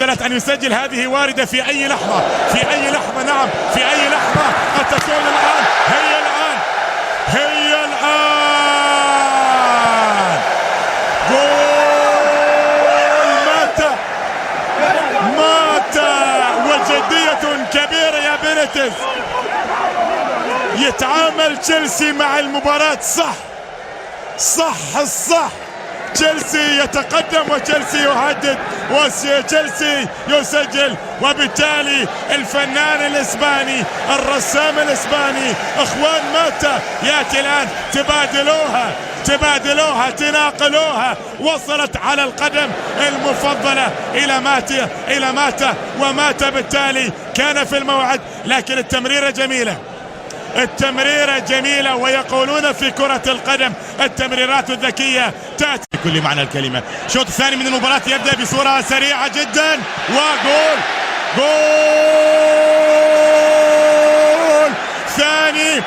أن يسجل هذه واردة في أي لحظة، في أي لحظة، نعم في أي لحظة. التسجيل الآن، هي الآن، هي الآن، جول مات وجدية كبيرة يا بينيتز. يتعامل تشيلسي مع المباراة صح. تشيلسي يتقدم وتشيلسي يهدد وتشيلسي يسجل، وبالتالي الفنان الاسباني الرسام الاسباني اخوان ماتا ياتي الان. تبادلوها تناقلوها، وصلت على القدم المفضلة إلى ماتا وماتا بالتالي كان في الموعد. لكن التمريرة جميلة، ويقولون في كرة القدم التمريرات الذكية تأتي بكل معنى الكلمة. الشوط الثاني من المباراة يبدأ بصورة سريعة جدا، وجول ثاني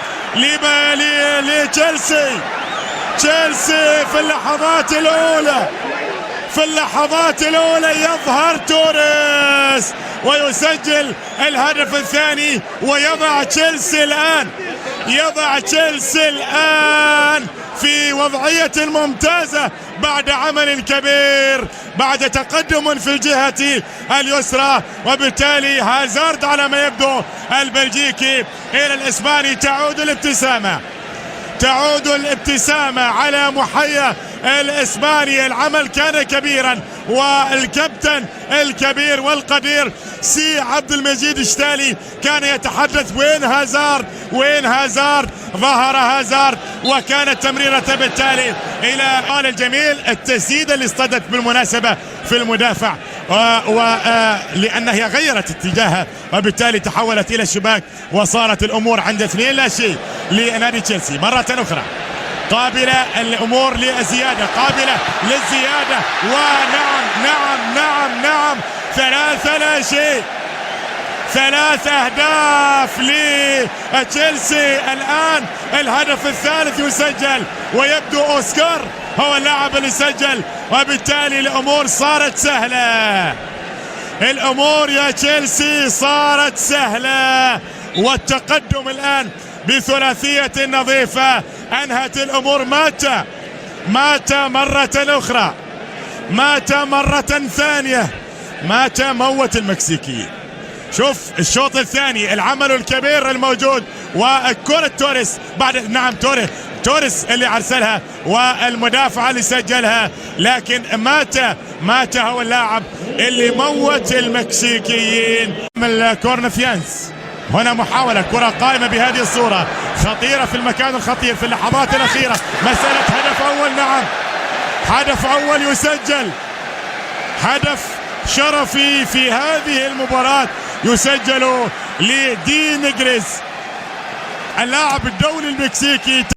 لتشيلسي. تشيلسي في اللحظات الأولى يظهر توريس ويسجل الهدف الثاني، ويضع تشيلسي الآن في وضعية ممتازة بعد عمل كبير، بعد تقدم في الجهة اليسرى. وبالتالي هازارد على ما يبدو البلجيكي إلى الإسباني. تعود الابتسامة على محيا الإسباني. العمل كان كبيرا، والكابتن الكبير والقدير سي عبد المجيد الشتالي كان يتحدث وين هازارد. ظهر هازارد، وكانت تمريرة بالتالي إلى قال الجميل التسديدة اللي اصطدت بالمناسبة في المدافع، لأنها غيرت اتجاهها وبالتالي تحولت إلى الشباك، وصارت الأمور عند 2-0 لنادي تشيلسي. مرة أخرى قابلة الأمور للزيادة، ونعم 3-0، 3 أهداف لتشيلسي. الآن الهدف الثالث يسجل، ويبدو أوسكار هو اللاعب اللي سجل، وبالتالي الأمور صارت سهلة. الأمور يا تشيلسي صارت سهلة، والتقدم الآن بثلاثية نظيفة أنهت الأمور. ماتا مرة أخرى، ماتا مرة ثانية، ماتا موت المكسيكيين. شوف الشوط الثاني العمل الكبير الموجود، وكرة توريس بعد توريس اللي ارسلها، والمدافع اللي سجلها. لكن ماتا هو اللاعب اللي موت المكسيكيين. من كورنفيانس هنا محاولة كرة قائمة بهذه الصورة، خطيرة في المكان الخطير في اللحظات الأخيرة. مسألة هدف أول، نعم هدف أول يسجل، هدف شرفي في هذه المباراة يسجل لدي نيجريز اللاعب الدولي المكسيكي.